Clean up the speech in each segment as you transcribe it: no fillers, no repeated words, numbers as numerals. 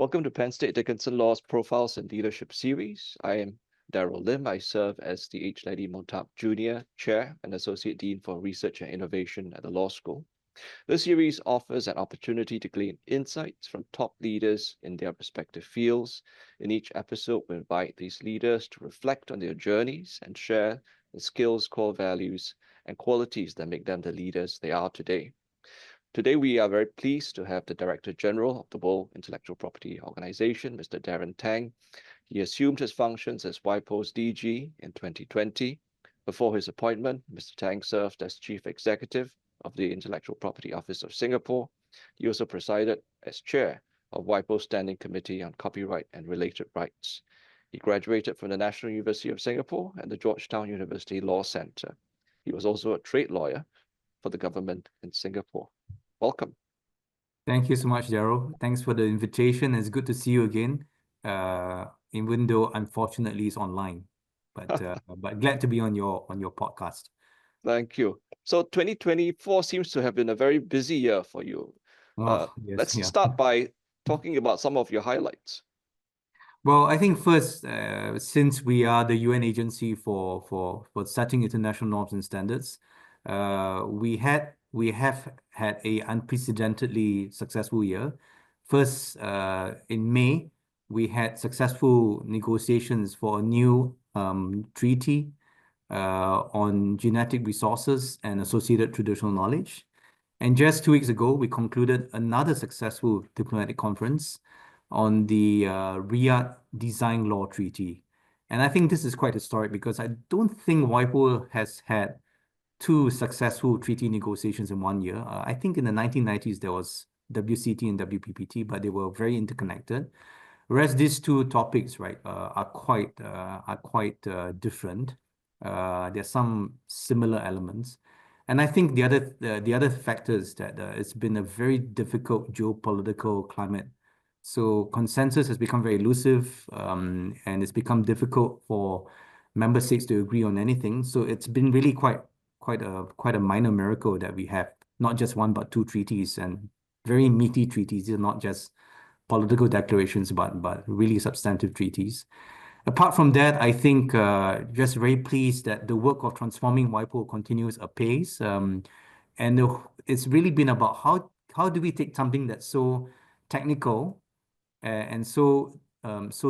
Welcome to Penn State Dickinson Law's Profiles and Leadership series. I am Daryl Lim. I serve as the H. Lady Montap Jr. Chair and Associate Dean for Research and Innovation at the Law School. This series offers an opportunity to glean insights from top leaders in their respective fields. In each episode, we invite these leaders to reflect on their journeys and share the skills, core values, and qualities that make them the leaders they are today. Today, we are very pleased to have the Director General of the World Intellectual Property Organization, Mr. Daren Tang. He assumed his functions as WIPO's DG in 2020. Before his appointment, Mr. Tang served as Chief Executive of the Intellectual Property Office of Singapore. He also presided as Chair of WIPO's Standing Committee on Copyright and Related Rights. He graduated from the National University of Singapore and the Georgetown University Law Center. He was also a trade lawyer for the government in Singapore. Welcome. Thank you so much, Daryl. Thanks for the invitation. It's good to see you again, even though unfortunately it's online. But glad to be on your podcast. Thank you. So 2024 seems to have been a very busy year for you. Yes, Let's start by talking about some of your highlights. Well, I think first, since we are the UN agency for setting international norms and standards, we have had a unprecedentedly successful year. First, in May, we had successful negotiations for a new treaty on genetic resources and associated traditional knowledge. And just 2 weeks ago, we concluded another successful diplomatic conference on the Riyadh Design Law Treaty. And I think this is quite historic because I don't think WIPO has had two successful treaty negotiations in 1 year. I think in the 1990s, there was WCT and WPPT, but they were very interconnected. Whereas these two topics, right, are quite different. There's some similar elements. And I think the other factor is that it's been a very difficult geopolitical climate. So consensus has become very elusive, and it's become difficult for member states to agree on anything. So it's been really quite a minor miracle that we have not just one but two treaties, and very meaty treaties. These are not just political declarations, but really substantive treaties. Apart from that, I think just very pleased that the work of transforming WIPO continues apace. And it's really been about how do we take something that's so technical and so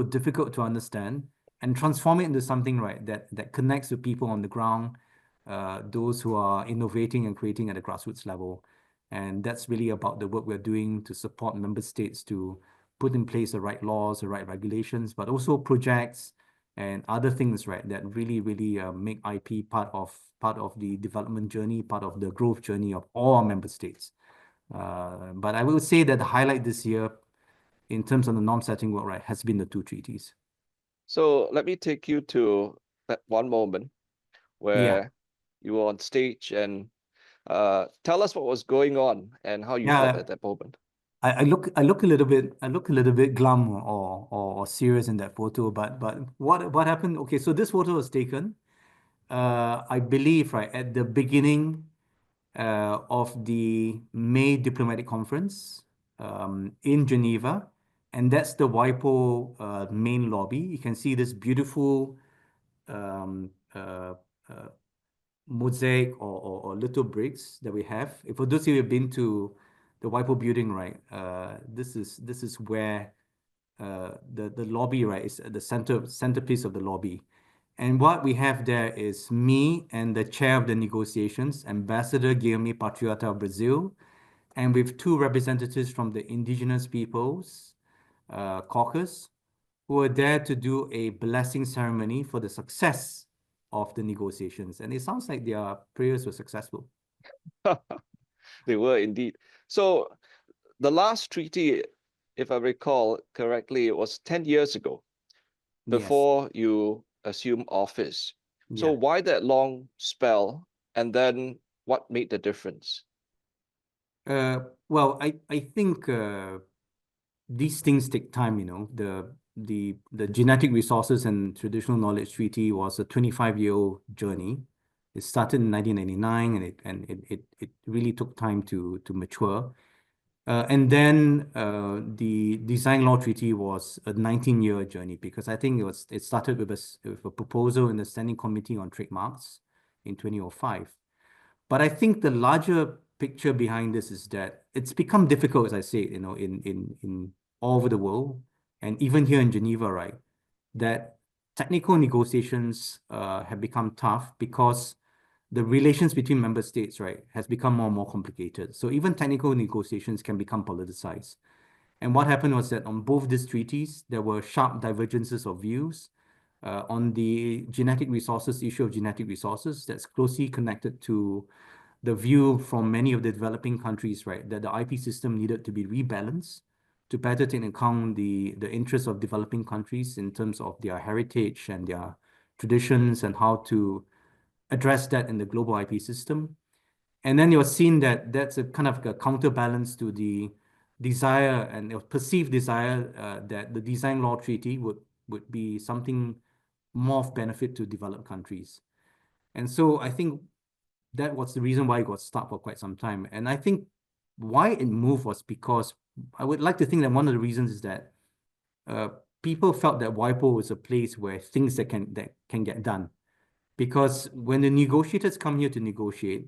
difficult to understand and transform it into something, right, that connects with people on the ground, those who are innovating and creating at the grassroots level. And that's really about the work we're doing to support member states to put in place the right laws, the right regulations, but also projects and other things, right, that really make IP part of the development journey, part of the growth journey of all our member states. But I will say that the highlight this year in terms of the norm setting work, right, has been the two treaties. So let me take you to that one moment where you were on stage and tell us what was going on and how you felt at that moment. I look a little bit glum or serious in that photo, but what happened? Okay, so this photo was taken, I believe, right at the beginning of the May diplomatic conference in Geneva, and that's the WIPO main lobby. You can see this beautiful mosaic or little bricks that we have. For those of you who have been to the WIPO building, right, this is where the lobby, right, is the centerpiece of the lobby. And what we have there is me and the chair of the negotiations, Ambassador Guilherme Patriota of Brazil, and with two representatives from the Indigenous Peoples Caucus, who are there to do a blessing ceremony for the success of the negotiations. And it sounds like their prayers were successful. They were indeed. So the last treaty, if I recall correctly, it was 10 years ago before you assumed office. So why that long spell? And then what made the difference? Well, I think these things take time, you know. The Genetic Resources and Traditional Knowledge Treaty was a 25-year-old journey. It started in 1999, and it really took time to mature. And then the Design Law Treaty was a 19-year journey, because I think it started with a proposal in the Standing Committee on Trademarks in 2005. But I think the larger picture behind this is that it's become difficult, as I say, in all over the world, and even here in Geneva, right? That technical negotiations have become tough because the relations between member states, right, has become more and more complicated. So even technical negotiations can become politicized. And what happened was that on both these treaties, there were sharp divergences of views on the genetic resources issue of genetic resources that's closely connected to the view from many of the developing countries, right, that the IP system needed to be rebalanced to better take into account the interests of developing countries in terms of their heritage and their traditions and how to address that in the global IP system. And then you're seeing that that's a kind of a counterbalance to the desire and the perceived desire that the Design Law Treaty would be something more of benefit to developed countries. And so I think that was the reason why it got stuck for quite some time. And I think why it moved was because I would like to think that one of the reasons is that people felt that WIPO was a place where things that can get done. Because when the negotiators come here to negotiate,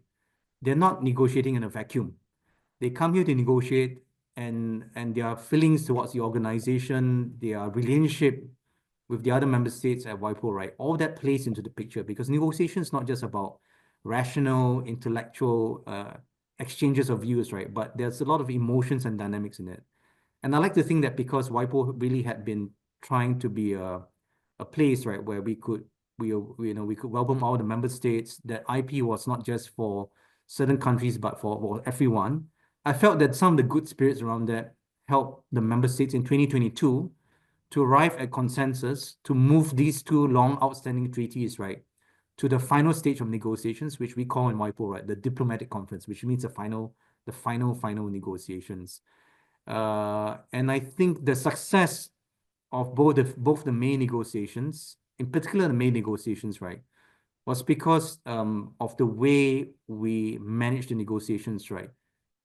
they're not negotiating in a vacuum. They come here to negotiate, and their feelings towards the organization, their relationship with the other member states at WIPO, right? All that plays into the picture, because negotiation is not just about rational, intellectual exchanges of views, right? But there's a lot of emotions and dynamics in it. And I like to think that because WIPO really had been trying to be a place, right, where we could welcome all the member states, that IP was not just for certain countries, but for everyone. I felt that some of the good spirits around that helped the member states in 2022 to arrive at consensus to move these two long outstanding treaties, right, to the final stage of negotiations, which we call in WIPO, right, the diplomatic conference, which means the final negotiations. And I think the success of both the May negotiations, in particular the May negotiations, right, was because of the way we managed the negotiations, right.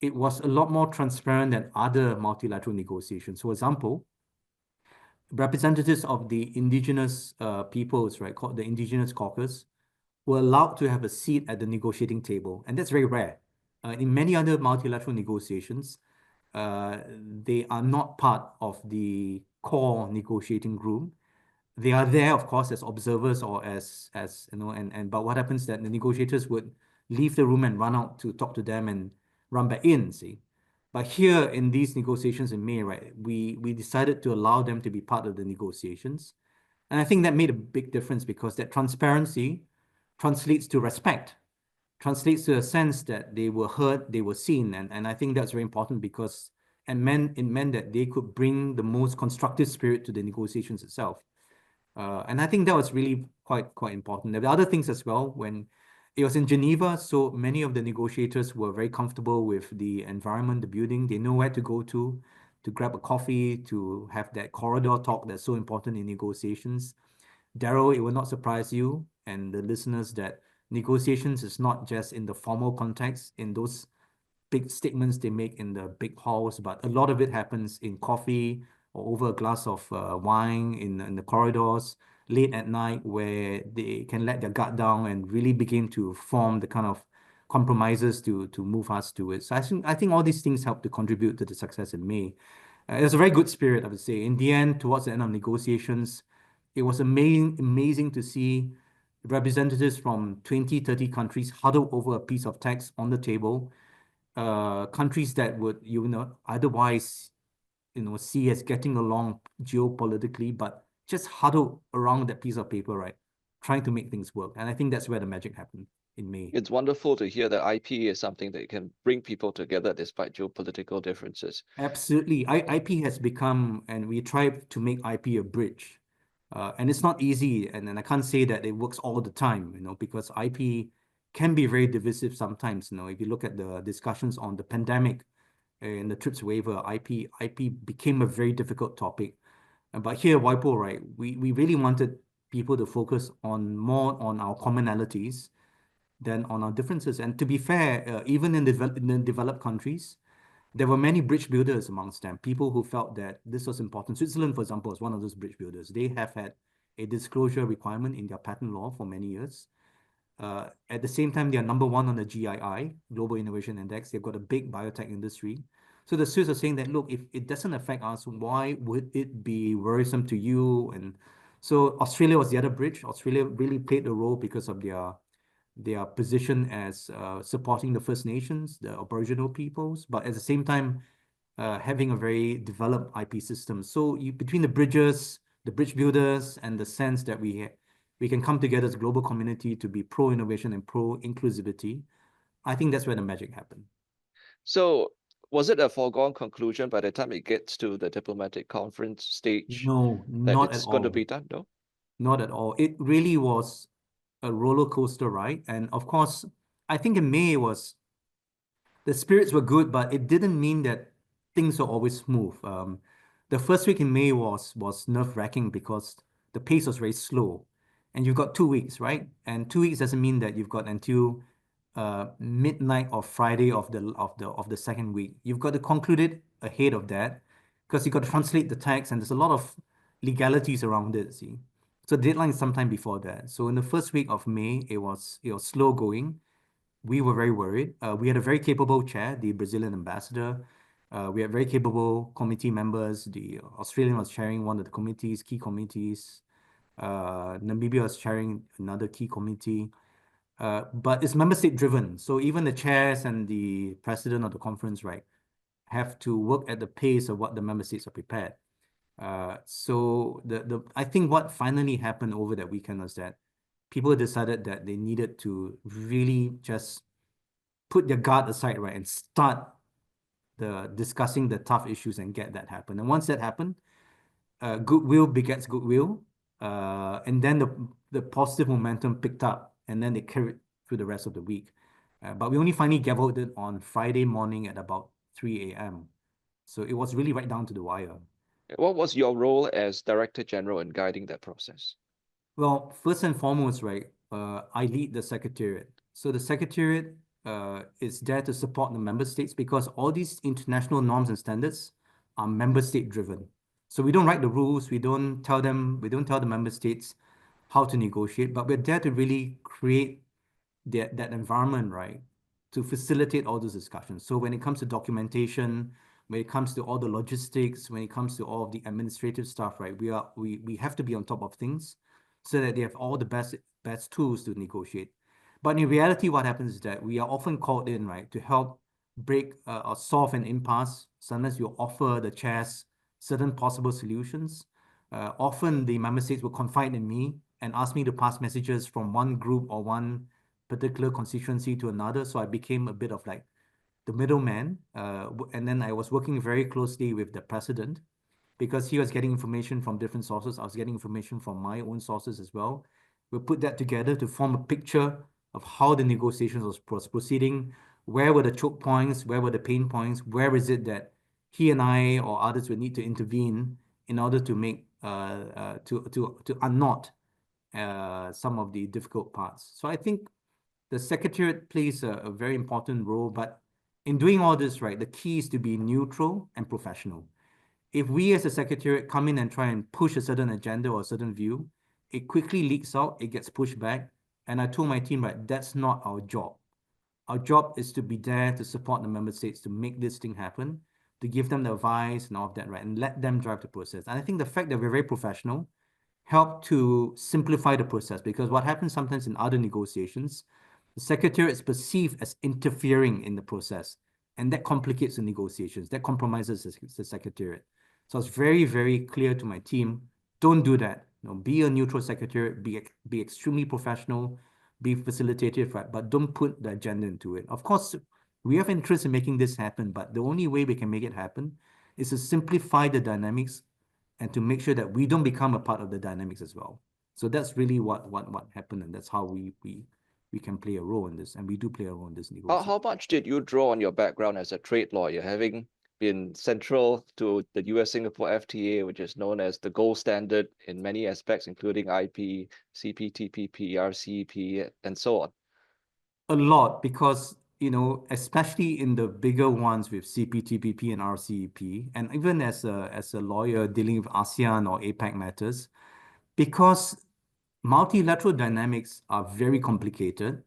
It was a lot more transparent than other multilateral negotiations. For example, representatives of the indigenous peoples, right, called the Indigenous Caucus, were allowed to have a seat at the negotiating table, and that's very rare. In many other multilateral negotiations, they are not part of the core negotiating group. They are there, of course, as observers or as but what happens that the negotiators would leave the room and run out to talk to them and run back in, see. But here in these negotiations in May, right, we decided to allow them to be part of the negotiations. And I think that made a big difference, because that transparency translates to respect, translates to a sense that they were heard, they were seen. And I think that's very important, because it meant that they could bring the most constructive spirit to the negotiations itself. And I think that was really quite important. There were other things as well. When it was in Geneva, so many of the negotiators were very comfortable with the environment, the building. They know where to go to grab a coffee, to have that corridor talk that's so important in negotiations. Daryl, it will not surprise you and the listeners that negotiations is not just in the formal context, in those big statements they make in the big halls, but a lot of it happens in coffee or over a glass of wine in the corridors late at night, where they can let their guard down and really begin to form the kind of compromises to move us to it. So I think all these things help to contribute to the success in May. It was a very good spirit, I would say. In the end, towards the end of negotiations, it was amazing to see representatives from 20, 30 countries huddle over a piece of text on the table. Countries that would, otherwise, see as getting along geopolitically, but just huddle around that piece of paper, right? Trying to make things work. And I think that's where the magic happened in May. It's wonderful to hear that IP is something that can bring people together despite geopolitical differences. Absolutely. IP has become, and we try to make IP a bridge. And it's not easy, and I can't say that it works all the time, because IP can be very divisive sometimes. If you look at the discussions on the pandemic and the TRIPS waiver, IP became a very difficult topic. But here, WIPO, right, we really wanted people to focus more on our commonalities than on our differences. And to be fair, even in the developed countries, there were many bridge builders amongst them, people who felt that this was important. Switzerland, for example, is one of those bridge builders. They have had a disclosure requirement in their patent law for many years. At the same time, they are number one on the GII, Global Innovation Index. They've got a big biotech industry. So the Swiss are saying that, look, if it doesn't affect us, why would it be worrisome to you? And so Australia was the other bridge. Australia really played the role because of their position as supporting the First Nations, the Aboriginal peoples, but at the same time, having a very developed IP system. So between the bridges, the bridge builders, and the sense that we can come together as a global community to be pro-innovation and pro-inclusivity, I think that's where the magic happened. So was it a foregone conclusion by the time it gets to the diplomatic conference stage No, that not at it's going to all. be done? No? Not at all. It really was a roller coaster ride. And of course, I think in May the spirits were good, but it didn't mean that things were always smooth. The first week in May was nerve-wracking because the pace was very slow, and you've got 2 weeks, right? And 2 weeks doesn't mean that you've got until midnight of Friday of the second week. You've got to conclude it ahead of that because you've got to translate the text, and there's a lot of legalities around it. See, so the deadline is sometime before that. So in the first week of May, it was slow going. We were very worried. We had a very capable chair, the Brazilian ambassador. We had very capable committee members. The Australian was chairing one of the committees, key committees. Namibia was chairing another key committee. But it's member state driven. So even the chairs and the president of the conference, right, have to work at the pace of what the member states are prepared. So I think what finally happened over that weekend was that people decided that they needed to really just put their guard aside, right, and start discussing the tough issues and get that happen. And once that happened, goodwill begets goodwill, and then the positive momentum picked up, and then they carried through the rest of the week. But we only finally gavelled it on Friday morning at about 3 a.m. So it was really right down to the wire. What was your role as Director General in guiding that process? Well, first and foremost, right, I lead the Secretariat. So the Secretariat is there to support the member states because all these international norms and standards are member state driven. So we don't write the rules, we don't tell the member states how to negotiate, but we're there to really create that environment, right, to facilitate all those discussions. So when it comes to documentation, when it comes to all the logistics, when it comes to all of the administrative stuff, right, we have to be on top of things so that they have all the best tools to negotiate. But in reality, what happens is that we are often called in, right, to help break or solve an impasse. Sometimes you offer the chairs certain possible solutions. Often the member states will confide in me and ask me to pass messages from one group or one particular constituency to another. So I became a bit of like the middleman. And then I was working very closely with the president because he was getting information from different sources. I was getting information from my own sources as well. We'll put that together to form a picture of how the negotiations was proceeding. Where were the choke points? Where were the pain points? Where is it that he and I or others would need to intervene in order to make to unknot some of the difficult parts. So I think the Secretariat plays a very important role, but in doing all this, right, the key is to be neutral and professional. If we as a Secretariat come in and try and push a certain agenda or a certain view, it quickly leaks out, it gets pushed back. And I told my team, right, that's not our job. Our job is to be there to support the member states to make this thing happen, to give them the advice and all of that, right, and let them drive the process. And I think the fact that we're very professional help to simplify the process because what happens sometimes in other negotiations, the Secretariat is perceived as interfering in the process, and that complicates the negotiations, that compromises the Secretariat. So it's very, very clear to my team, don't do that. Be a neutral Secretariat, be extremely professional, be facilitative, right? But don't put the agenda into it. Of course, we have interest in making this happen, but the only way we can make it happen is to simplify the dynamics and to make sure that we don't become a part of the dynamics as well. So that's really what happened, and that's how we can play a role in this, and we do play a role in this negotiation. How much did you draw on your background as a trade lawyer, having been central to the US-Singapore FTA, which is known as the gold standard in many aspects, including IP, CPTPP, RCEP, and so on? A lot, because especially in the bigger ones with CPTPP and RCEP, and even as a lawyer dealing with ASEAN or APEC matters, because multilateral dynamics are very complicated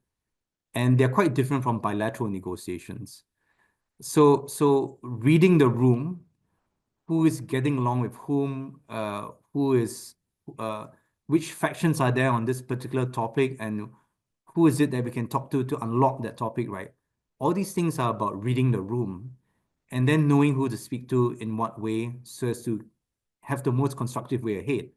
and they're quite different from bilateral negotiations. So reading the room, who is getting along with whom, who is, uh, which factions are there on this particular topic, and who is it that we can talk to unlock that topic, right? All these things are about reading the room and then knowing who to speak to in what way so as to have the most constructive way ahead.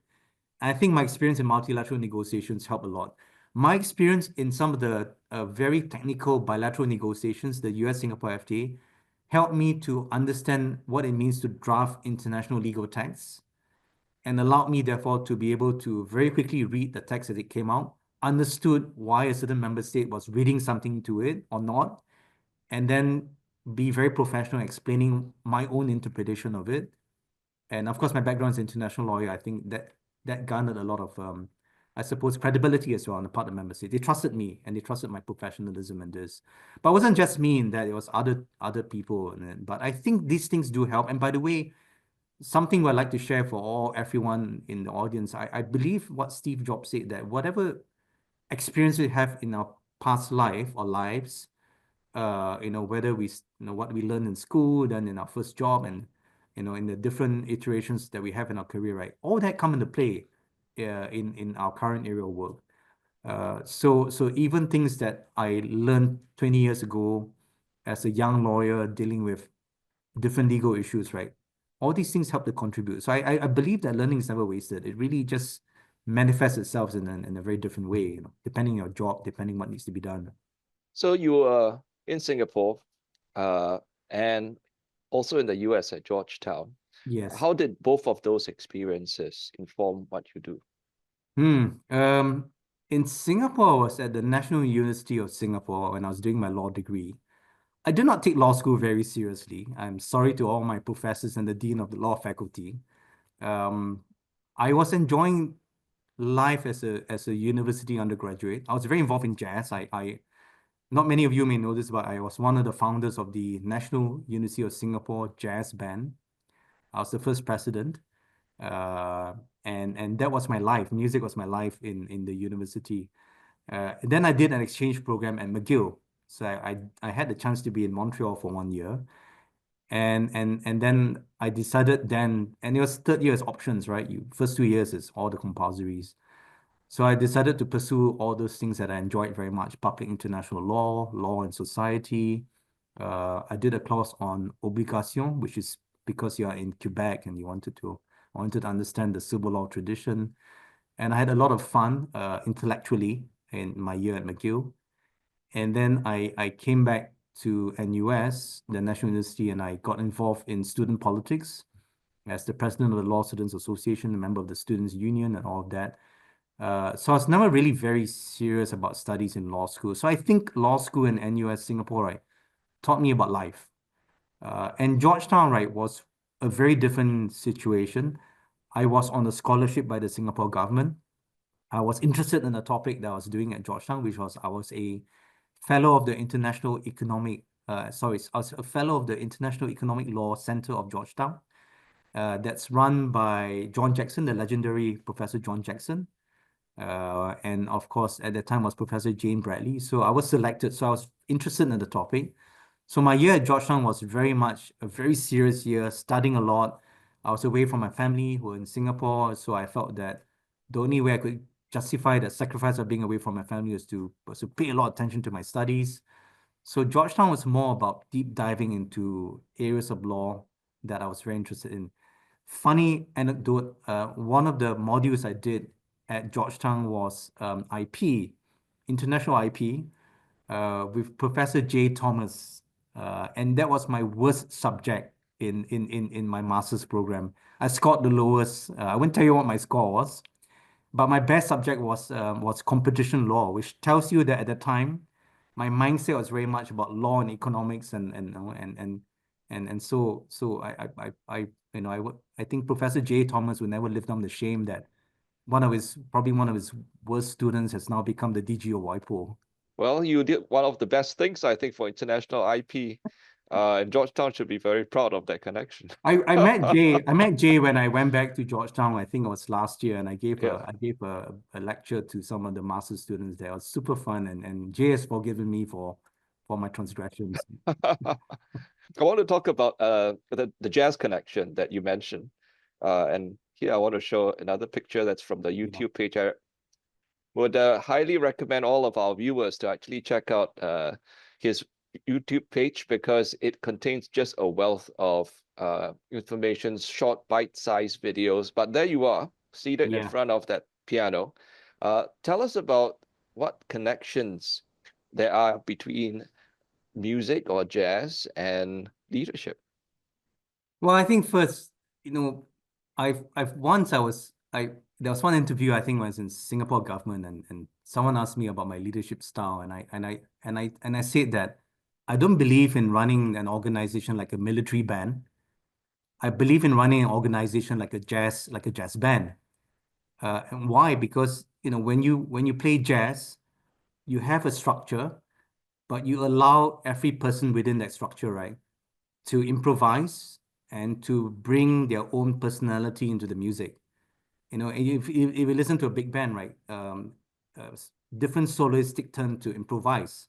I think my experience in multilateral negotiations helped a lot. My experience in some of the very technical bilateral negotiations, the US-Singapore FTA, helped me to understand what it means to draft international legal texts and allowed me, therefore, to be able to very quickly read the text as it came out, understood why a certain member state was reading something to it or not, and then be very professional explaining my own interpretation of it. And of course, my background is international lawyer. I think that garnered a lot of, I suppose, credibility as well on the part of the member state. They trusted me and they trusted my professionalism in this. But it wasn't just me in that; it was other people. But I think these things do help. And by the way, something I'd like to share for everyone in the audience, I believe what Steve Jobs said, that whatever experience we have in our past life or lives, whether what we learn in school, then in our first job, and in the different iterations that we have in our career, right? All that come into play in our current area of work. So even things that I learned 20 years ago as a young lawyer dealing with different legal issues, right? All these things help to contribute. So I believe that learning is never wasted. It really just manifests itself in a very different way, depending on your job, depending what needs to be done. So you were in Singapore, and also in the US at Georgetown. Yes. How did both of those experiences inform what you do? In Singapore, I was at the National University of Singapore when I was doing my law degree. I did not take law school very seriously. I'm sorry to all my professors and the dean of the law faculty. Um, I was enjoying life as a university undergraduate. I was very involved in jazz. Not many of you may know this, but I was one of the founders of the National University of Singapore Jazz Band. I was the first president. Uh, and that was my life. Music was my life in the university. And then I did an exchange program at McGill. So I had the chance to be in Montreal for 1 year. And then I decided then, and it was third year as options, right? First 2 years is all the compulsories. So I decided to pursue all those things that I enjoyed very much: public international law, law and society. I did a course on obligation, which is because you are in Quebec and you wanted to understand the civil law tradition. And I had a lot of fun intellectually in my year at McGill. And then I came back to NUS, the National University, and I got involved in student politics as the president of the Law Students Association, a member of the Students' Union, and all of that. So I was never really very serious about studies in law school. So I think law school in NUS Singapore, right, taught me about life. And Georgetown, right, was a very different situation. I was on a scholarship by the Singapore government. I was interested in the topic that I was doing at Georgetown, which was I was a fellow of the International Economic, I was a fellow of the International Economic Law Center of Georgetown. That's run by John Jackson, the legendary Professor John Jackson. And of course, at that time was Professor Jane Bradley. So I was selected. So I was interested in the topic. So my year at Georgetown was very much a very serious year, studying a lot. I was away from my family who were in Singapore. So I felt that the only way I could justify the sacrifice of being away from my family was to pay a lot of attention to my studies. So Georgetown was more about deep diving into areas of law that I was very interested in. Funny anecdote, one of the modules I did at Georgetown was IP, international IP, with Professor J. Thomas. And that was my worst subject in my master's program. I scored the lowest. I won't tell you what my score was, but my best subject was competition law, which tells you that at the time, my mindset was very much about law and economics, and so I think Professor J. Thomas would never live down the shame that probably one of his worst students has now become the DG of WIPO. Well, you did one of the best things, I think, for international IP. And Georgetown should be very proud of that connection. I met Jay. I met Jay when I went back to Georgetown. I think it was last year, and I gave Yeah. a lecture to some of the master students there. It was super fun, and Jay has forgiven me for my transgressions. I want to talk about the jazz connection that you mentioned. And here I want to show another picture that's from the Yeah. YouTube page. I would highly recommend all of our viewers to actually check out his YouTube page because it contains just a wealth of information, short bite-sized videos. But there you are, seated in Yeah. front of that piano. Tell us about what connections there are between music or jazz and leadership. Well, I think first, I've once I there was one interview I think was in Singapore government, and someone asked me about my leadership style, and I said that I don't believe in running an organization like a military band. I believe in running an organization like a jazz band. And why? Because when you play jazz, you have a structure, but you allow every person within that structure, right, to improvise and to bring their own personality into the music. If you listen to a big band, right, different soloists take turn to improvise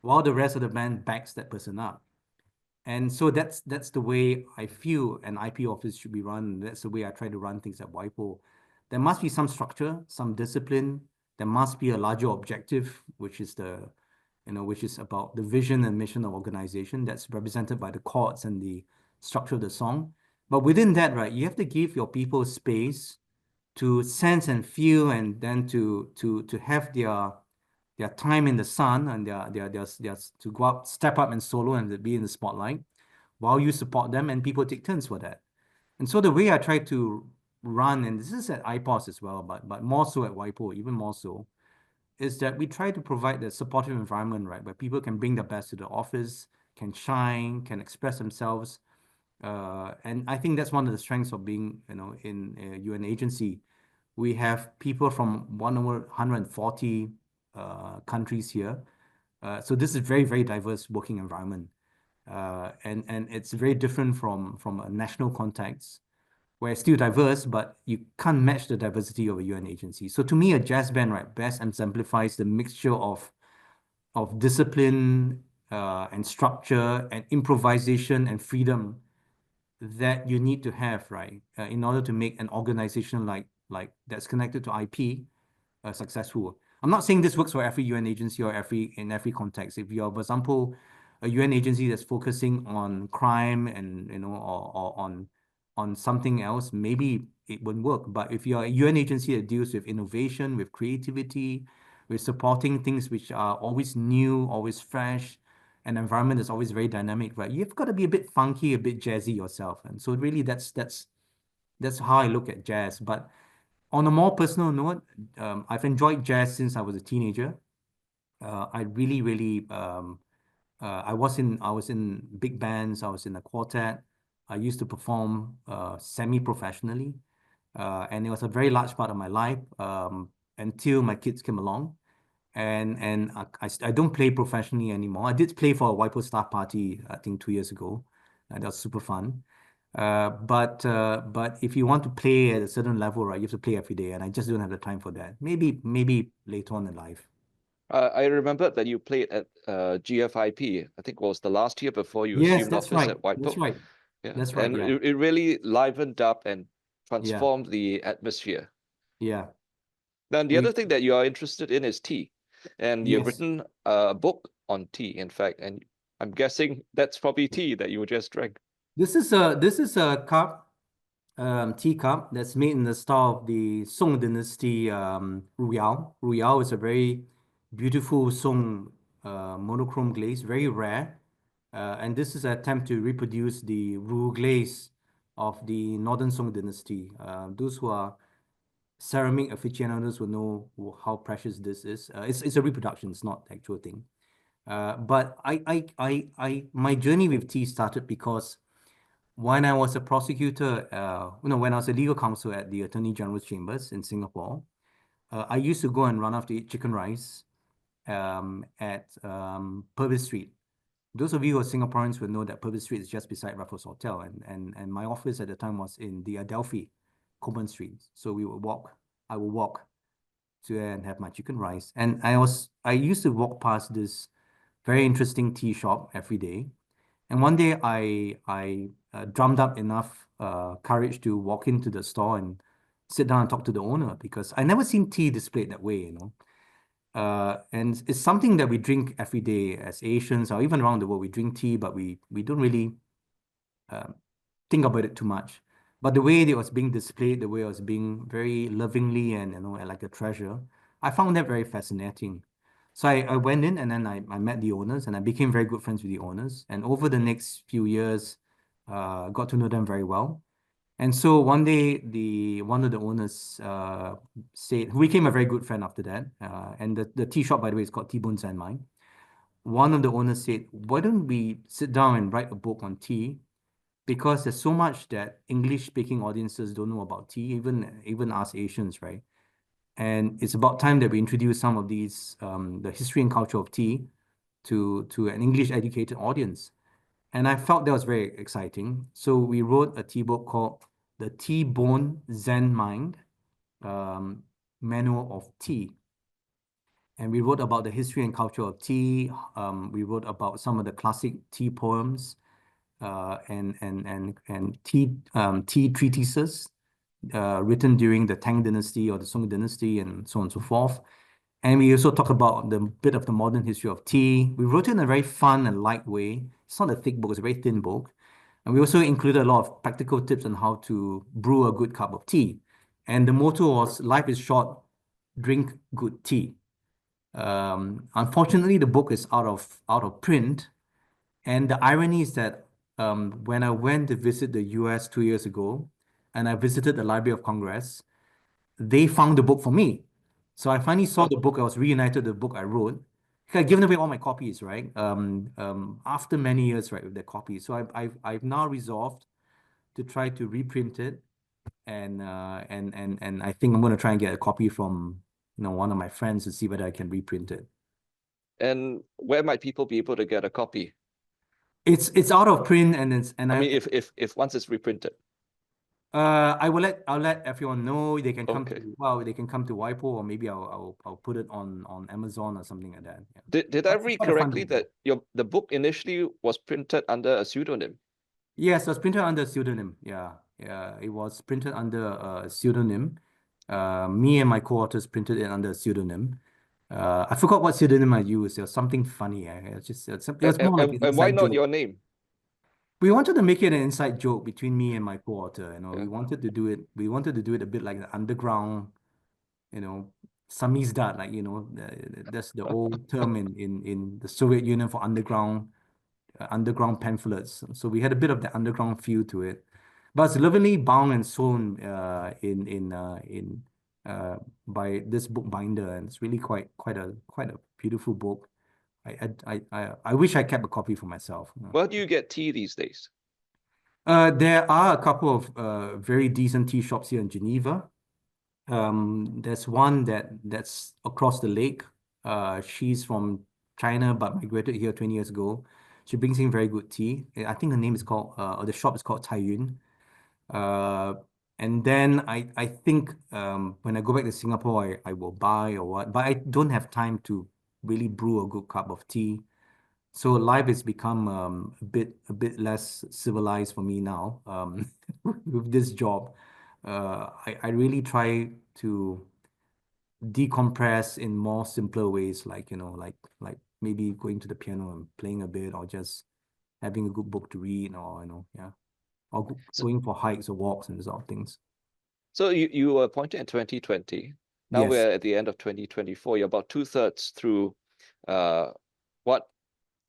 while the rest of the band backs that person up. And so that's the way I feel an IP office should be run. That's the way I try to run things at WIPO. There must be some structure, some discipline. There must be a larger objective, which is about the vision and mission of organization that's represented by the chords and the structure of the song. But within that, right, you have to give your people space to sense and feel, and then to have their time in the sun, and their to go up, step up and solo and be in the spotlight while you support them, and people take turns for that. And so the way I try to run, and this is at IPOS as well, but more so at WIPO, even more so, is that we try to provide the supportive environment, right, where people can bring their best to the office, can shine, can express themselves. And I think that's one of the strengths of being, in a UN agency. We have people from 140 countries here. So this is very, very diverse working environment. And it's very different from a national context where it's still diverse, but you can't match the diversity of a UN agency. So to me, a jazz band, right, best exemplifies the mixture of discipline and structure and improvisation and freedom that you need to have, right, in order to make an organization like that's connected to IP successful. I'm not saying this works for every UN agency or in every context. If you're, for example, a UN agency that's focusing on crime and or on something else, maybe it wouldn't work. But if you're a UN agency that deals with innovation, with creativity, with supporting things which are always new, always fresh, an environment that's always very dynamic, right? You've got to be a bit funky, a bit jazzy yourself. And so really that's how I look at jazz. But on a more personal note, I've enjoyed jazz since I was a teenager. I really, really, I was in big bands. I was in a quartet. I used to perform semi-professionally, and it was a very large part of my life until my kids came along. And I don't play professionally anymore. I did play for a WIPO staff party, I think 2 years ago. That was super fun. But if you want to play at a certain level, right, you have to play every day, and I just don't have the time for that. Maybe later on in life. I remember that you played at GFIP. I think it was the last year before you Yes, assumed that's office right. at That's WIPO. right. Yeah, That's right. and Yeah. it really livened up and Yeah. transformed the atmosphere. Yeah. Then the We other thing that you are interested in is tea, and you've yes. written a book on tea, in fact, and I'm guessing that's probably tea that you just drank. This is a teacup that's made in the style of the Song Dynasty Ruyao. Ruyao is a very beautiful Song monochrome glaze, very rare. And this is an attempt to reproduce the Ru glaze of the Northern Song Dynasty. Those who are ceramic aficionados will know how precious this is. It's a reproduction, it's not the actual thing. But my journey with tea started because when I was a prosecutor, when I was a legal counsel at the Attorney General's Chambers in Singapore, I used to go and run off to eat chicken rice at Purvis Street. Those of you who are Singaporeans will know that Purvis Street is just beside Raffles Hotel, and my office at the time was in the Adelphi, Coleman Street. So I would walk to there and have my chicken rice. And I used to walk past this very interesting tea shop every day. And one day I drummed up enough courage to walk into the store and sit down and talk to the owner, because I never seen tea displayed that way, you know. And it's something that we drink every day as Asians, or even around the world. We drink tea, but we don't really think about it too much. But the way it was being displayed, the way it was being very lovingly and, you know, like a treasure, I found that very fascinating. So I went in, and then I met the owners, and I became very good friends with the owners. And over the next few years, got to know them very well. And so one day, one of the owners said, who became a very good friend after that, and the tea shop, by the way, is called T-Bones and Mine. One of the owners said, why don't we sit down and write a book on tea? Because there's so much that English-speaking audiences don't know about tea, even us Asians, right? And it's about time that we introduce some of these, the history and culture of tea to an English-educated audience. And I felt that was very exciting. So we wrote a tea book called The T-Bone Zen Mind Manual of Tea. And we wrote about the history and culture of tea. We wrote about some of the classic tea poems and tea treatises written during the Tang Dynasty or the Song Dynasty, and so on and so forth. And we also talk about the bit of the modern history of tea. We wrote it in a very fun and light way. It's not a thick book, it's a very thin book. And we also included a lot of practical tips on how to brew a good cup of tea. And the motto was, life is short, drink good tea. Unfortunately, the book is out of print. And the irony is that when I went to visit the US 2 years ago, and I visited the Library of Congress, they found the book for me. So I finally saw the book. I was reunited with the book I wrote. I've given away all my copies, right? After many years, right, with the copies. So I've now resolved to try to reprint it, and I think I'm going to try and get a copy from, you know, one of my friends to see whether I can reprint it. And where might people be able to get a copy? It's out of print, and I mean, if once it's reprinted. I'll let everyone know. They can come Okay. they can come to WIPO, or maybe I'll put it on Amazon or something like that. Yeah. Did I That's read quite a fun correctly book. that the book initially was printed under a pseudonym? Yes, it was printed under a pseudonym. Yeah, it was printed under a pseudonym. Me and my co-authors printed it under a pseudonym. I forgot what pseudonym I used. It was something funny. It was more like an And why inside not joke. your name? We wanted to make it an inside joke between me and my co-author. You know, Yeah. we wanted to do it. We wanted to do it a bit like the underground, you know, samizdat, like, you know, that's the old term in the Soviet Union for underground pamphlets. So we had a bit of the underground feel to it, but it's lovingly bound and sewn by this book binder, and it's really quite a beautiful book. I wish I kept a copy for myself. Where do you get tea these days? There are a couple of very decent tea shops here in Geneva. There's one that's across the lake. She's from China but migrated here 20 years ago. She brings in very good tea. I think the name is called, or the shop is called Cai Yun. And then I think when I go back to Singapore, I will buy or what, but I don't have time to really brew a good cup of tea. So life has become a bit less civilized for me now with this job. I really try to decompress in more simpler ways, like, you know, like maybe going to the piano and playing a bit, or just having a good book to read, or, you know, yeah, or So, going for hikes or walks and sort of things. so you were appointed in 2020. Now Yes. we're at the end of 2024. You're about 2/3 through what,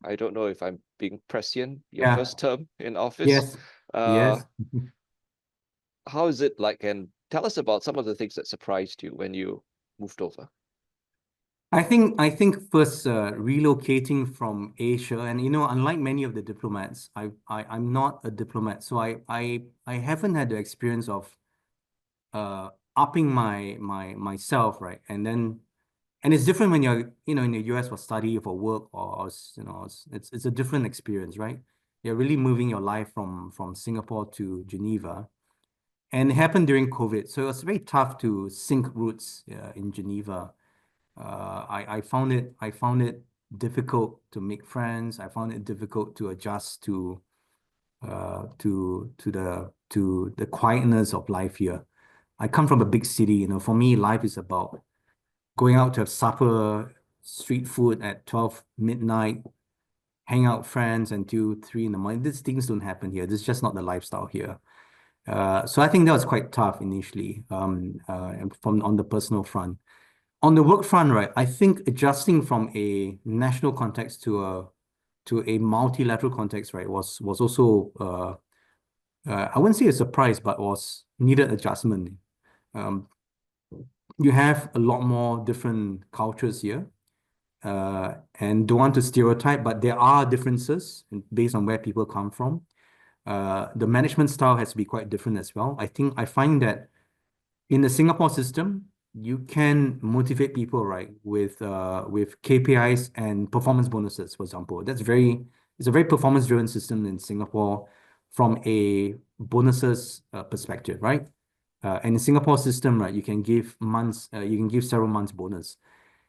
I don't know if I'm being prescient, your Yeah. first term in office. Yes. Uh, Yes. how is it like? And tell us about some of the things that surprised you when you moved over. I think first, relocating from Asia, and, you know, unlike many of the diplomats, I'm not a diplomat, so I haven't had the experience of upping myself, right, and then And it's different when you're, in the US for study, for work, or it's a different experience, right? You're really moving your life from Singapore to Geneva. And it happened during COVID. So it was very tough to sync roots in Geneva. I found it difficult to make friends. I found it difficult to adjust to the quietness of life here. I come from a big city, for me, life is about going out to have supper, street food at 12 midnight, hang out with friends until 3 in the morning. These things don't happen here. This is just not the lifestyle here. So I think that was quite tough initially, on the personal front. On the work front, right, I think adjusting from a national context to a multilateral context, right, was also I wouldn't say a surprise, but was needed adjustment. You have a lot more different cultures here, and don't want to stereotype, but there are differences based on where people come from. The management style has to be quite different as well. I find that in the Singapore system, you can motivate people, right, with KPIs and performance bonuses, for example. It's a very performance-driven system in Singapore from a bonuses perspective, right? And in Singapore system, right, you can give several months bonus.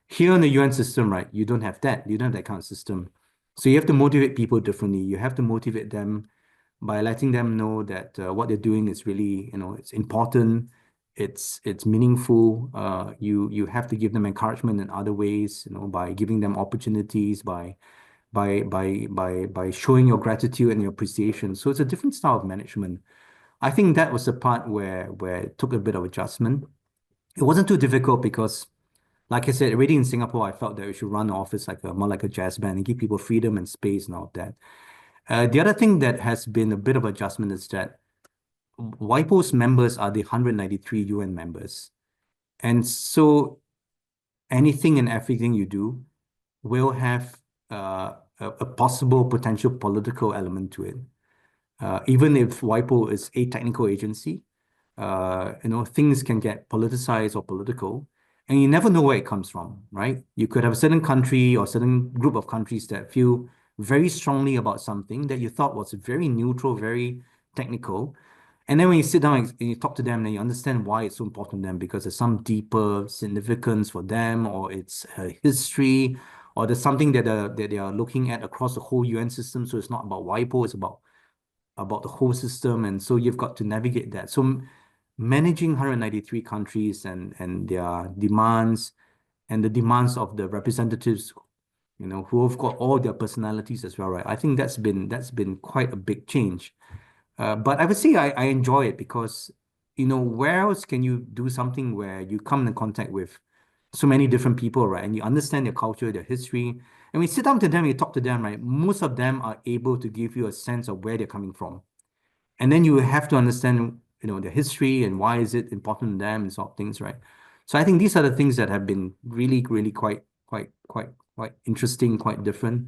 Here in the UN system, right, you don't have that. You don't have that kind of system. So you have to motivate people differently. You have to motivate them by letting them know that what they're doing is really, it's important, it's meaningful. You have to give them encouragement in other ways, by giving them opportunities, by showing your gratitude and your appreciation. So it's a different style of management. I think that was the part where it took a bit of adjustment. It wasn't too difficult because, like I said, already in Singapore, I felt that we should run the office more like a jazz band and give people freedom and space and all of that. The other thing that has been a bit of adjustment is that WIPO's members are the 193 UN members. And so anything and everything you do will have a possible potential political element to it. Even if WIPO is a technical agency, things can get politicized or political, and you never know where it comes from, right? You could have a certain country or certain group of countries that feel very strongly about something that you thought was very neutral, very technical. And then when you sit down and you talk to them, then you understand why it's so important to them, because there's some deeper significance for them, or it's a history, or there's something that they are looking at across the whole UN system. So it's not about WIPO, it's about the whole system. And so you've got to navigate that. So managing 193 countries and their demands and the demands of the representatives, who have got all their personalities as well, right? I think that's been quite a big change. But I would say I enjoy it because, where else can you do something where you come in contact with so many different people, right? And you understand their culture, their history. And we sit down to them, you talk to them, right? Most of them are able to give you a sense of where they're coming from. And then you have to understand, their history and why is it important to them and sort of things, right? So I think these are the things that have been really, really quite interesting, quite different.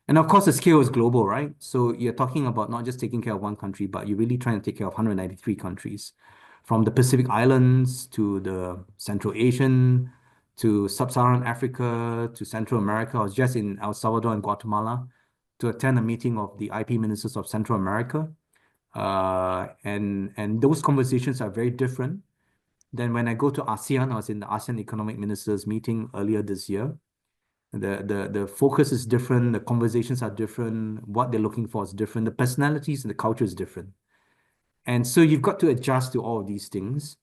And of course, the scale is global, right? So you're talking about not just taking care of one country, but you're really trying to take care of 193 countries, from the Pacific Islands to the Central Asian, to Sub-Saharan Africa, to Central America. I was just in El Salvador and Guatemala to attend a meeting of the IP ministers of Central America. And those conversations are very different than when I go to ASEAN. I was in the ASEAN Economic Ministers meeting earlier this year. The focus is different, the conversations are different, what they're looking for is different, the personalities and the culture is different. And so you've got to adjust to all of these things.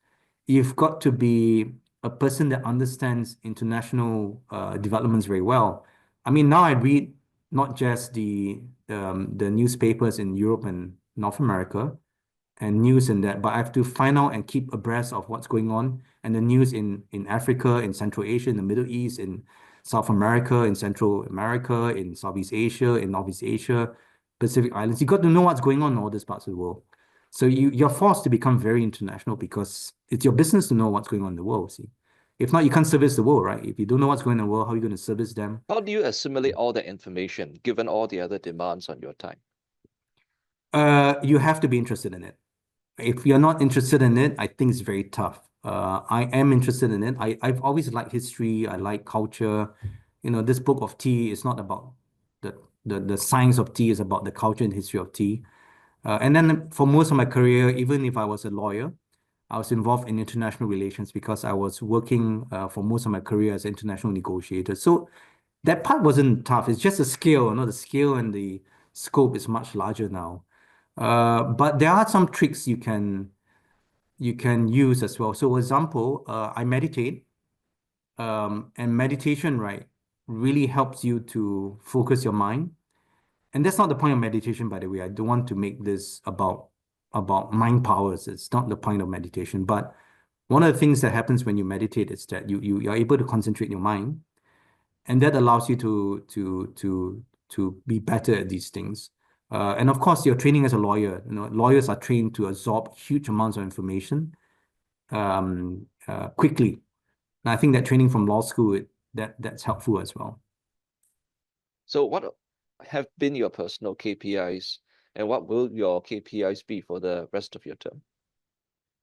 You've got to be a person that understands international developments very well. I mean, now I read not just the newspapers in Europe and North America and news in that, but I have to find out and keep abreast of what's going on and the news in Africa, in Central Asia, in the Middle East, in South America, in Central America, in Southeast Asia, in Northeast Asia, Pacific Islands. You got to know what's going on in all these parts of the world. So you're forced to become very international because it's your business to know what's going on in the world, see. If not, you can't service the world, right? If you don't know what's going on in the world, how are you going to service them? How do you assimilate all that information, given all the other demands on your time? You have to be interested in it. If you're not interested in it, I think it's very tough. I am interested in it. I've always liked history. I like culture. This book of tea is not about the science of tea, it's about the culture and history of tea. And then for most of my career, even if I was a lawyer, I was involved in international relations because I was working for most of my career as an international negotiator. So that part wasn't tough. It's just the scale, the scale and the scope is much larger now. But there are some tricks you can use as well. So, for example, I meditate, and meditation, right, really helps you to focus your mind. And that's not the point of meditation, by the way. I don't want to make this about mind powers. It's not the point of meditation. But one of the things that happens when you meditate is that you are able to concentrate your mind, and that allows you to be better at these things. And of course, your training as a lawyer. Lawyers are trained to absorb huge amounts of information quickly. And I think that training from law school, that's helpful as well. So what have been your personal KPIs, and what will your KPIs be for the rest of your term?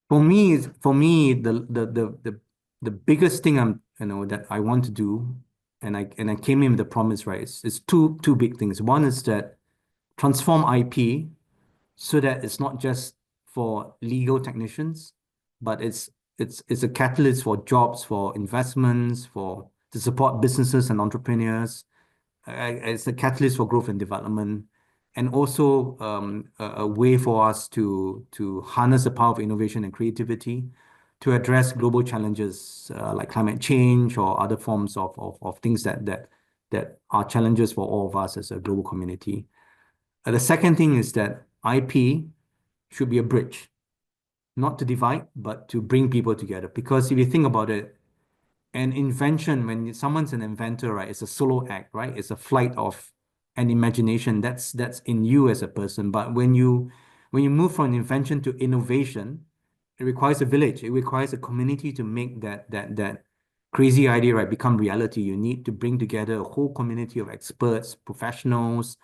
For me, the biggest thing that I want to do, and I came in with the promise, right? It's two big things. One is that transform IP so that it's not just for legal technicians, but it's a catalyst for jobs, for investments, to support businesses and entrepreneurs. It's a catalyst for growth and development, and also a way for us to harness the power of innovation and creativity to address global challenges like climate change or other forms of things that are challenges for all of us as a global community. The second thing is that IP should be a bridge, not to divide, but to bring people together. Because if you think about it, an invention, when someone's an inventor, right, it's a solo act, right? It's a flight of an imagination that's in you as a person. But when you move from invention to innovation, it requires a village. It requires a community to make that crazy idea, right, become reality. You need to bring together a whole community of experts, professionals,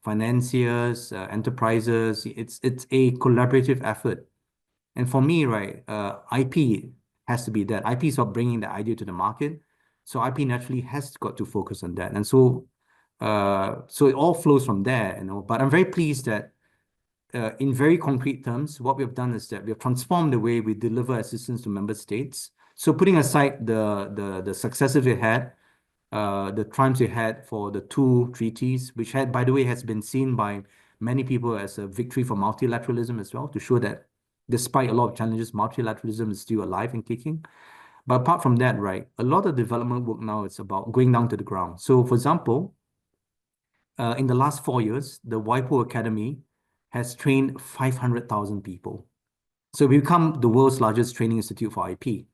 financiers, enterprises. It's a collaborative effort. And for me, right, IP has to be that. IP is about bringing the idea to the market. So IP naturally has got to focus on that. And so it all flows from there. But I'm very pleased that in very concrete terms, what we have done is that we have transformed the way we deliver assistance to member states. So putting aside the successes we had, the triumphs we had for the two treaties, which by the way, has been seen by many people as a victory for multilateralism as well, to show that despite a lot of challenges, multilateralism is still alive and kicking. But apart from that, right, a lot of development work now is about going down to the ground. So, for example, in the last 4 years, the WIPO Academy has trained 500,000 people. So we become the world's largest training institute for IP.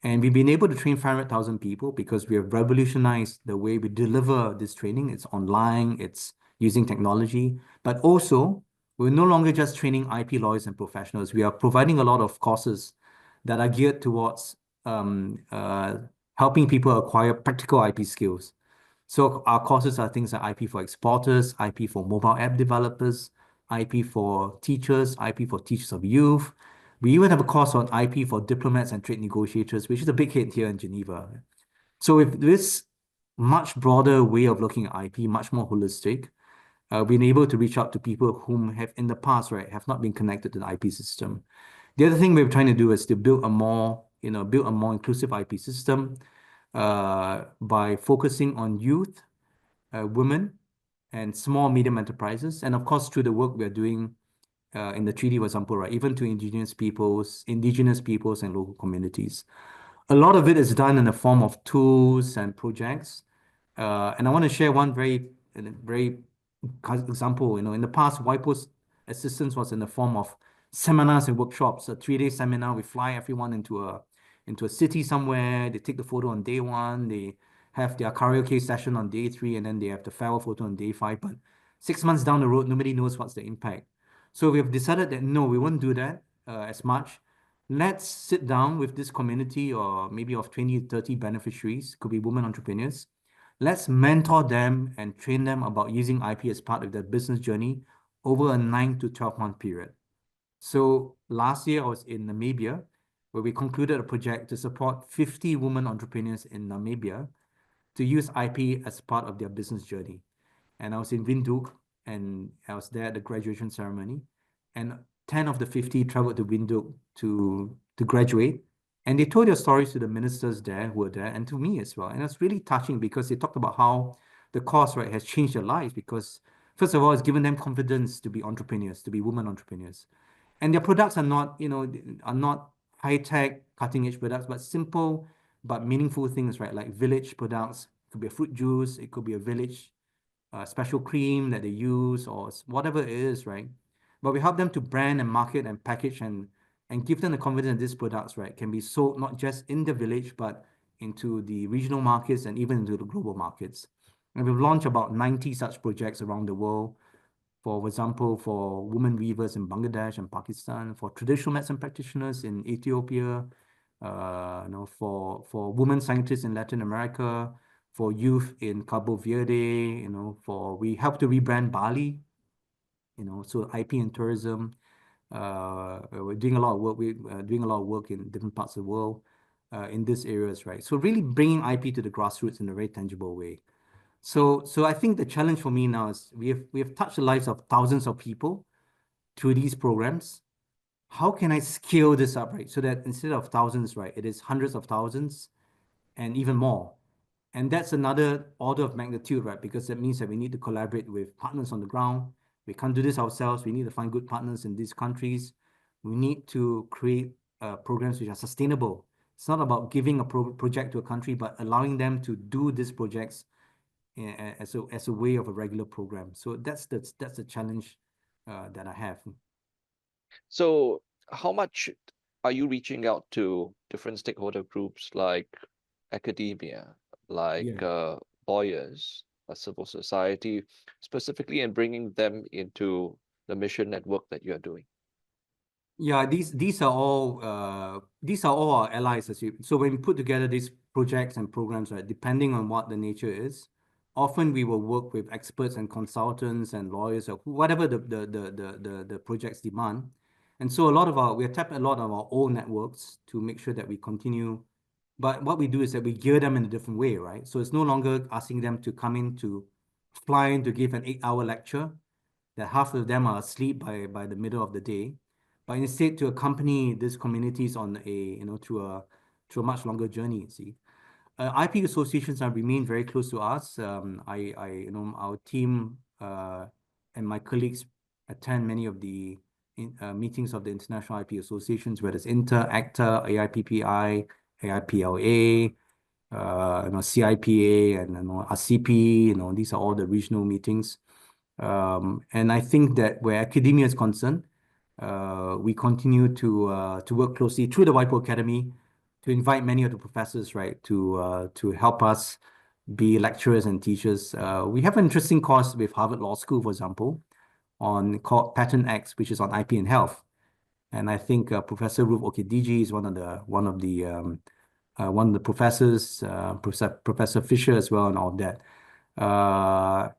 And we've been able to train 500,000 people because we have revolutionized the way we deliver this training. It's online, it's using technology, but also we're no longer just training IP lawyers and professionals. We are providing a lot of courses that are geared towards helping people acquire practical IP skills. So our courses are things like IP for exporters, IP for mobile app developers, IP for teachers, IP for teachers of youth. We even have a course on IP for diplomats and trade negotiators, which is a big hit here in Geneva. So with this much broader way of looking at IP, much more holistic, we've been able to reach out to people whom have in the past, right, have not been connected to the IP system. The other thing we're trying to do is to build a more inclusive IP system by focusing on youth, women, and small, medium enterprises. And of course, through the work we're doing in the treaty, for example, right, even to indigenous peoples and local communities. A lot of it is done in the form of tools and projects. And I want to share one very example. In the past, WIPO's assistance was in the form of seminars and workshops. A 3-day seminar, we fly everyone into a city somewhere. They take the photo on day 1. They have their karaoke session on day 3, and then they have the farewell photo on day 5. But 6 months down the road, nobody knows what's the impact. So we have decided that no, we won't do that as much. Let's sit down with this community, or maybe of 20, 30 beneficiaries, could be women entrepreneurs. Let's mentor them and train them about using IP as part of their business journey over a 9 to 12 month period. So last year I was in Namibia, where we concluded a project to support 50 women entrepreneurs in Namibia to use IP as part of their business journey. And I was in Windhoek, and I was there at the graduation ceremony, and 10 of the 50 traveled to Windhoek to graduate. And they told their stories to the ministers there who were there and to me as well. And it's really touching because they talked about how the course, right, has changed their lives because, first of all, it's given them confidence to be entrepreneurs, to be women entrepreneurs. And their products are not, are not high-tech, cutting-edge products, but simple but meaningful things, right? Like village products. It could be a fruit juice, it could be a village special cream that they use or whatever it is, right? But we help them to brand and market and package and give them the confidence that these products, right, can be sold not just in the village, but into the regional markets and even into the global markets. And we've launched about 90 such projects around the world. For example, for women weavers in Bangladesh and Pakistan, for traditional medicine practitioners in Ethiopia, for women scientists in Latin America, for youth in Cabo Verde, we help to rebrand Bali, so IP and tourism. We're doing a lot of work. We're doing a lot of work in different parts of the world in these areas, right? So really bringing IP to the grassroots in a very tangible way. So I think the challenge for me now is we have touched the lives of thousands of people through these programs. How can I scale this up, right? So that instead of thousands, right, it is hundreds of thousands and even more. And that's another order of magnitude, right? Because that means that we need to collaborate with partners on the ground. We can't do this ourselves. We need to find good partners in these countries. We need to create programs which are sustainable. It's not about giving a project to a country, but allowing them to do these projects as a way of a regular program. So that's the challenge that I have. So how much are you reaching out to different stakeholder groups like academia, like lawyers, civil society, specifically in bringing them into the mission network that you are doing? Yeah, these are all our allies. So when we put together these projects and programs, right, depending on what the nature is, often we will work with experts and consultants and lawyers or whatever the projects demand. And so we tap a lot of our own networks to make sure that we continue. But what we do is that we gear them in a different way, right? So it's no longer asking them to come in to fly in to give an 8-hour lecture that half of them are asleep by the middle of the day, but instead to accompany these communities on through a much longer journey. See, IP associations have remained very close to us. Our team and my colleagues attend many of the meetings of the international IP associations, whether it's Inter, ACTA, AIPPI, AIPLA, CIPA, and RCP. These are all the regional meetings. And I think that where academia is concerned, we continue to work closely through the WIPO Academy to invite many of the professors, right, to help us be lecturers and teachers. We have an interesting course with Harvard Law School, for example, called Patent X, which is on IP and health. And I think Professor Ruth Okediji is one of the professors, Professor Fisher as well, and all of that.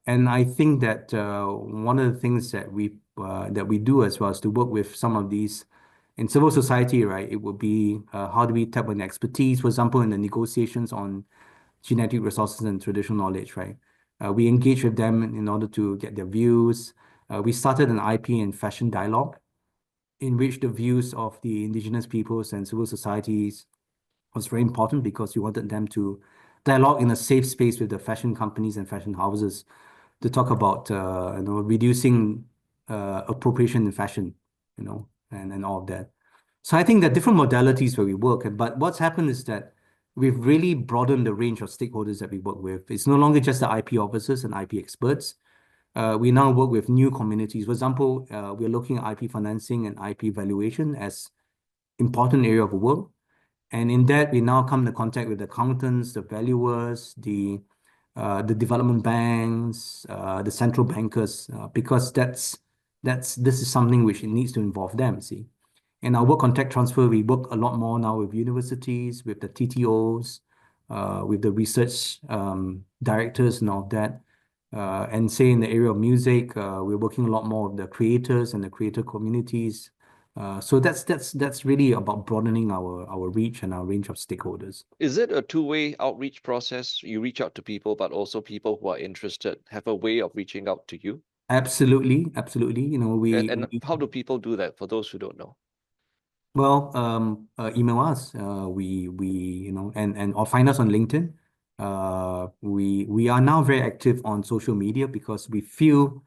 And I think that one of the things that we do as well is to work with some of these in civil society, right? It would be how do we tap on expertise, for example, in the negotiations on genetic resources and traditional knowledge, right? We engage with them in order to get their views. We started an IP and fashion dialogue in which the views of the indigenous peoples and civil societies was very important because we wanted them to dialogue in a safe space with the fashion companies and fashion houses to talk about reducing appropriation in fashion, and all of that. So I think there are different modalities where we work, but what's happened is that we've really broadened the range of stakeholders that we work with. It's no longer just the IP officers and IP experts. We now work with new communities. For example, we're looking at IP financing and IP valuation as important area of work. And in that, we now come into contact with the accountants, the valuers, the development banks, the central bankers, because this is something which needs to involve them, see. In our work on tech transfer, we work a lot more now with universities, with the TTOs, with the research directors and all that. And say in the area of music, we're working a lot more with the creators and the creator communities, So that's really about broadening our reach and our range of stakeholders. Is it a two-way outreach process? You reach out to people, but also people who are interested have a way of reaching out to you? Absolutely, absolutely. You know, And how do people do that for those who don't know? well, email us. You know, and or find us on LinkedIn. We are now very active on social media because we feel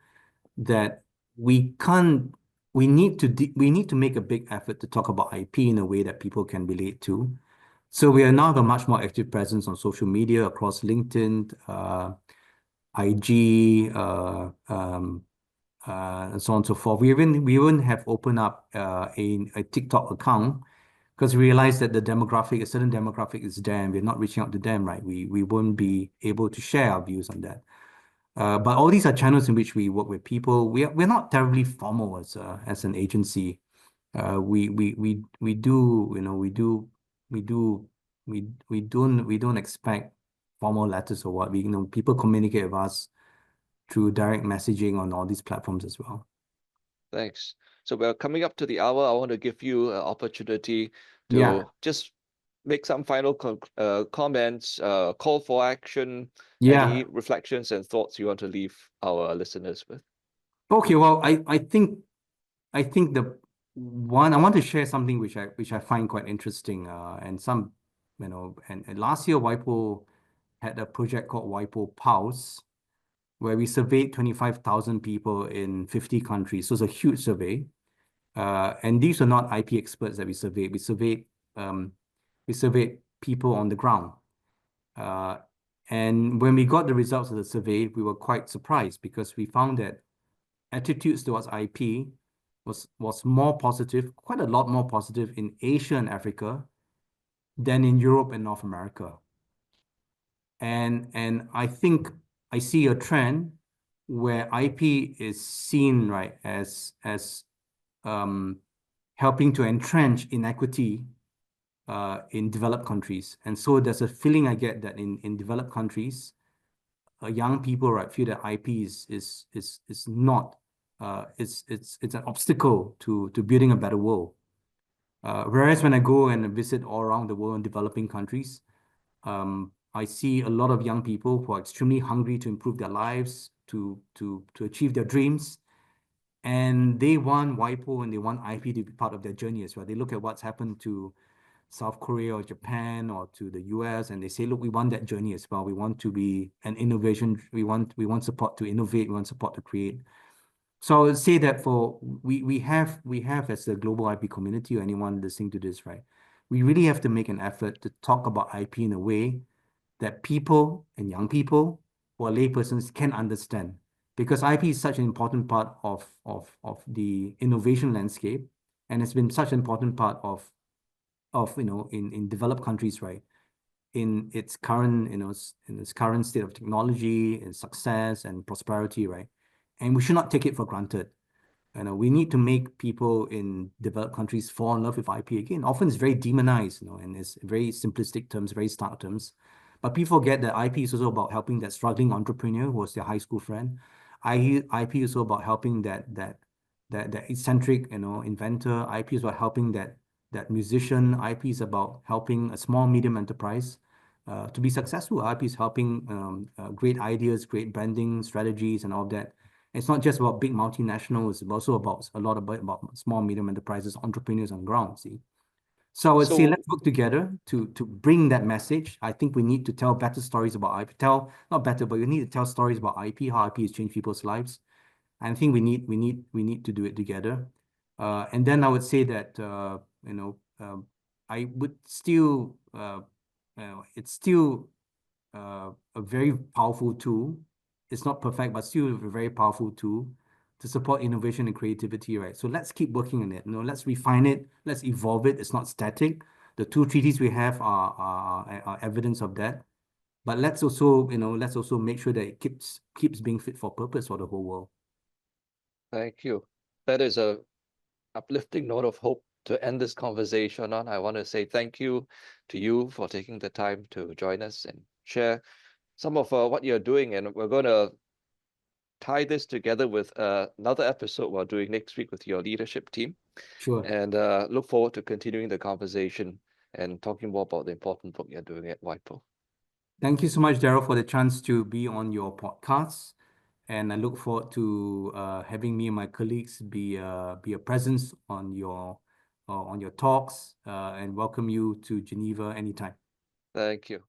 that we can't. We need to make a big effort to talk about IP in a way that people can relate to. So we are now have a much more active presence on social media across LinkedIn, IG, and so on and so forth. We even have opened up a TikTok account because we realized that a certain demographic is there, and we're not reaching out to them, right? We won't be able to share our views on that. But all these are channels in which we work with people. We're not terribly formal as an agency. We do, you know, we do we don't expect formal letters or what. You know, people communicate with us through direct messaging on all these platforms as well. Thanks. So we're coming up to the hour. I want to give you an opportunity Yeah, to just make some final comments, call for action, any yeah. reflections and thoughts you want to leave our listeners with. Okay, well, I think the one I want to share something which I find quite interesting. And some, you know, and last year WIPO had a project called WIPO Pulse, where we surveyed 25,000 people in 50 countries. So it's a huge survey. And these are not IP experts that we surveyed. We surveyed people on the ground. And when we got the results of the survey, we were quite surprised because we found that attitudes towards IP was more positive, quite a lot more positive in Asia and Africa than in Europe and North America. And I think I see a trend where IP is seen, right, as helping to entrench inequity in developed countries. And so there's a feeling I get that in developed countries, young people, right, feel that IP is not it's an obstacle to building a better world. Whereas when I go and visit all around the world in developing countries, I see a lot of young people who are extremely hungry to improve their lives, to achieve their dreams, and they want WIPO and they want IP to be part of their journey as well. They look at what's happened to South Korea or Japan or to the US, and they say, look, we want that journey as well. We want to be an innovation. We want support to innovate. We want support to create. So I would say that for we have as a global IP community or anyone listening to this, right? We really have to make an effort to talk about IP in a way that people and young people or laypersons can understand. Because IP is such an important part of the innovation landscape, and it's been such an important part of you know in developed countries, right? In its current, you know, in its current state of technology and success and prosperity, right? And we should not take it for granted. You know, we need to make people in developed countries fall in love with IP again. Often it's very demonized, you know, and it's very simplistic terms, very stark terms. But people forget that IP is also about helping that struggling entrepreneur who was their high school friend. IP is also about helping that eccentric, you know, inventor. IP is about helping that musician. IP is about helping a small, medium enterprise to be successful. IP is helping great ideas, great branding strategies, and all of that. It's not just about big multinationals, it's also about a lot about small, medium enterprises, entrepreneurs on the ground, see. So I would say So let's work together to bring that message. I think we need to tell better stories about IP. Not better, but we need to tell stories about IP, how IP has changed people's lives. And I think we need to do it together. And then I would say that you know I would still it's still a very powerful tool. It's not perfect, but still a very powerful tool to support innovation and creativity, right? So let's keep working on it. You know, let's refine it. Let's evolve it. It's not static. The two treaties we have are evidence of that. But let's also, you know, let's also make sure that it keeps being fit for purpose for the whole world. thank you. That is a uplifting note of hope to end this conversation on. I want to say thank you to you for taking the time to join us and share some of what you're doing. And we're going to tie this together with another episode we're doing next week with your leadership team. Sure. And look forward to continuing the conversation and talking more about the important work you're doing at WIPO. Thank you so much, Daryl, for the chance to be on your podcast. And I look forward to having me and my colleagues be a presence on your talks and welcome you to Geneva anytime. Thank you.